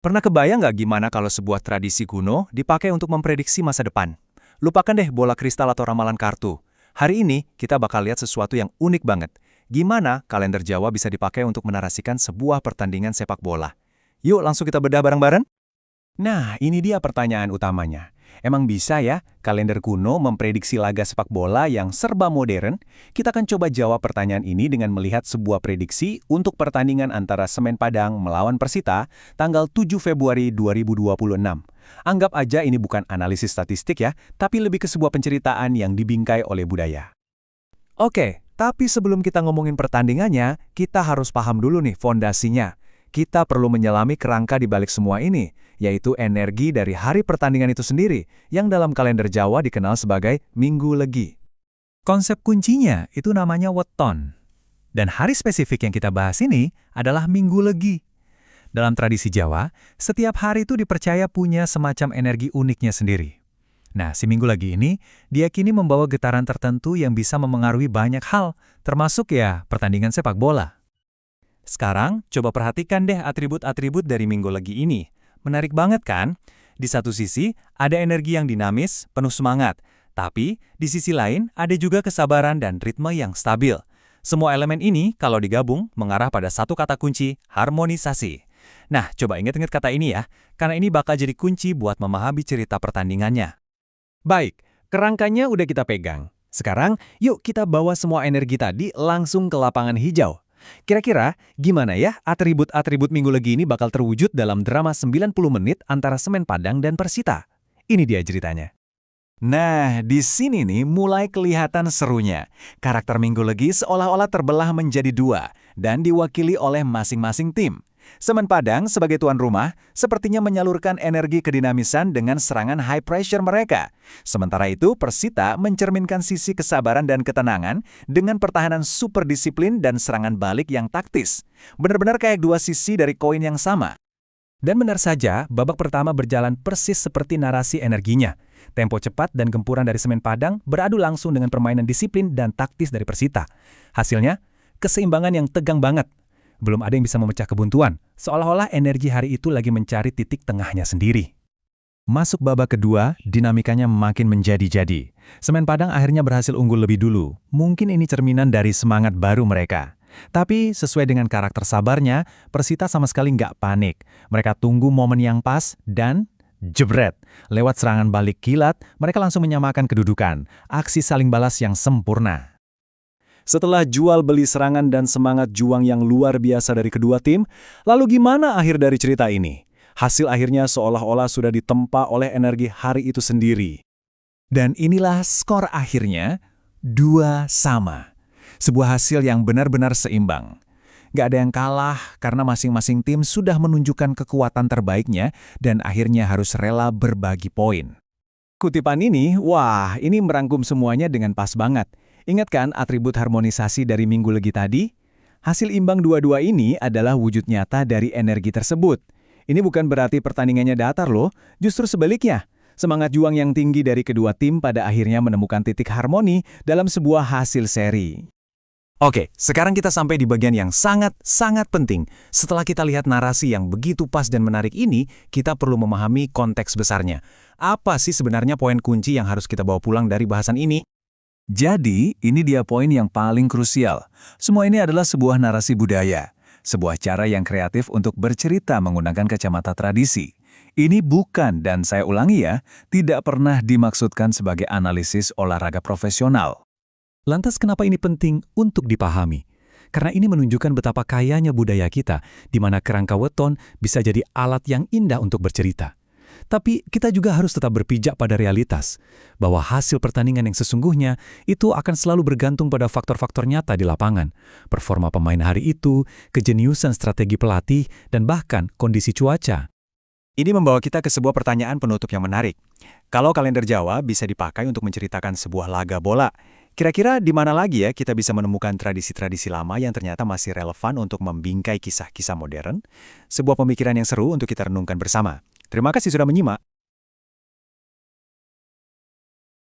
Pernah kebayang nggak gimana kalau sebuah tradisi kuno dipakai untuk memprediksi masa depan? Lupakan deh bola kristal atau ramalan kartu. Hari ini, kita bakal lihat sesuatu yang unik banget. Gimana kalender Jawa bisa dipakai untuk menarasikan sebuah pertandingan sepak bola? Yuk langsung kita bedah bareng-bareng. Nah, ini dia pertanyaan utamanya. Emang bisa ya kalender kuno memprediksi laga sepak bola yang serba modern? Kita akan coba jawab pertanyaan ini dengan melihat sebuah prediksi untuk pertandingan antara Semen Padang melawan Persita tanggal 7 Februari 2026. Anggap aja ini bukan analisis statistik ya, tapi lebih ke sebuah penceritaan yang dibingkai oleh budaya. Oke, tapi sebelum kita ngomongin pertandingannya, kita harus paham dulu nih fondasinya. Kita perlu menyelami kerangka di balik semua ini, yaitu energi dari hari pertandingan itu sendiri, yang dalam kalender Jawa dikenal sebagai Minggu Legi. Konsep kuncinya itu namanya weton. Dan hari spesifik yang kita bahas ini adalah Minggu Legi. Dalam tradisi Jawa, setiap hari itu dipercaya punya semacam energi uniknya sendiri. Nah, si Minggu Legi ini diyakini membawa getaran tertentu yang bisa memengaruhi banyak hal, termasuk ya pertandingan sepak bola. Sekarang, coba perhatikan deh atribut-atribut dari Minggu Legi ini. Menarik banget kan? Di satu sisi, ada energi yang dinamis, penuh semangat. Tapi, di sisi lain, ada juga kesabaran dan ritme yang stabil. Semua elemen ini, kalau digabung, mengarah pada satu kata kunci, harmonisasi. Nah, coba ingat-ingat kata ini ya, karena ini bakal jadi kunci buat memahami cerita pertandingannya. Baik, kerangkanya udah kita pegang. Sekarang, yuk kita bawa semua energi tadi langsung ke lapangan hijau. Kira-kira, gimana ya atribut-atribut Minggu Legi ini bakal terwujud dalam drama 90 menit antara Semen Padang dan Persita? Ini dia ceritanya. Nah, di sini nih mulai kelihatan serunya. Karakter Minggu Legi seolah-olah terbelah menjadi dua dan diwakili oleh masing-masing tim. Semen Padang sebagai tuan rumah sepertinya menyalurkan energi kedinamisan dengan serangan high pressure mereka. Sementara itu Persita mencerminkan sisi kesabaran dan ketenangan dengan pertahanan super disiplin dan serangan balik yang taktis. Benar-benar kayak dua sisi dari koin yang sama. Dan benar saja, babak pertama berjalan persis seperti narasi energinya. Tempo cepat dan gempuran dari Semen Padang beradu langsung dengan permainan disiplin dan taktis dari Persita. Hasilnya, keseimbangan yang tegang banget. Belum ada yang bisa memecah kebuntuan, seolah-olah energi hari itu lagi mencari titik tengahnya sendiri. Masuk babak kedua, dinamikanya makin menjadi-jadi. Semen Padang akhirnya berhasil unggul lebih dulu. Mungkin ini cerminan dari semangat baru mereka. Tapi sesuai dengan karakter sabarnya, Persita sama sekali nggak panik. Mereka tunggu momen yang pas dan jebret. Lewat serangan balik kilat, mereka langsung menyamakan kedudukan. Aksi saling balas yang sempurna. Setelah jual beli serangan dan semangat juang yang luar biasa dari kedua tim, lalu gimana akhir dari cerita ini? Hasil akhirnya seolah-olah sudah ditempa oleh energi hari itu sendiri. Dan inilah skor akhirnya, 2-2. Sebuah hasil yang benar-benar seimbang. Gak ada yang kalah karena masing-masing tim sudah menunjukkan kekuatan terbaiknya dan akhirnya harus rela berbagi poin. Kutipan ini, wah, ini merangkum semuanya dengan pas banget. Ingat kan atribut harmonisasi dari Minggu Legi tadi? Hasil imbang dua-dua ini adalah wujud nyata dari energi tersebut. Ini bukan berarti pertandingannya datar loh, justru sebaliknya. Semangat juang yang tinggi dari kedua tim pada akhirnya menemukan titik harmoni dalam sebuah hasil seri. Oke, sekarang kita sampai di bagian yang sangat-sangat penting. Setelah kita lihat narasi yang begitu pas dan menarik ini, kita perlu memahami konteks besarnya. Apa sih sebenarnya poin kunci yang harus kita bawa pulang dari bahasan ini? Jadi, ini dia poin yang paling krusial. Semua ini adalah sebuah narasi budaya. Sebuah cara yang kreatif untuk bercerita menggunakan kacamata tradisi. Ini bukan, dan saya ulangi ya, tidak pernah dimaksudkan sebagai analisis olahraga profesional. Lantas kenapa ini penting untuk dipahami? Karena ini menunjukkan betapa kayanya budaya kita, di mana kerangka weton bisa jadi alat yang indah untuk bercerita. Tapi kita juga harus tetap berpijak pada realitas, bahwa hasil pertandingan yang sesungguhnya itu akan selalu bergantung pada faktor-faktor nyata di lapangan, performa pemain hari itu, kejeniusan strategi pelatih, dan bahkan kondisi cuaca. Ini membawa kita ke sebuah pertanyaan penutup yang menarik. Kalau kalender Jawa bisa dipakai untuk menceritakan sebuah laga bola, kira-kira di mana lagi ya kita bisa menemukan tradisi-tradisi lama yang ternyata masih relevan untuk membingkai kisah-kisah modern? Sebuah pemikiran yang seru untuk kita renungkan bersama. Terima kasih sudah menyimak.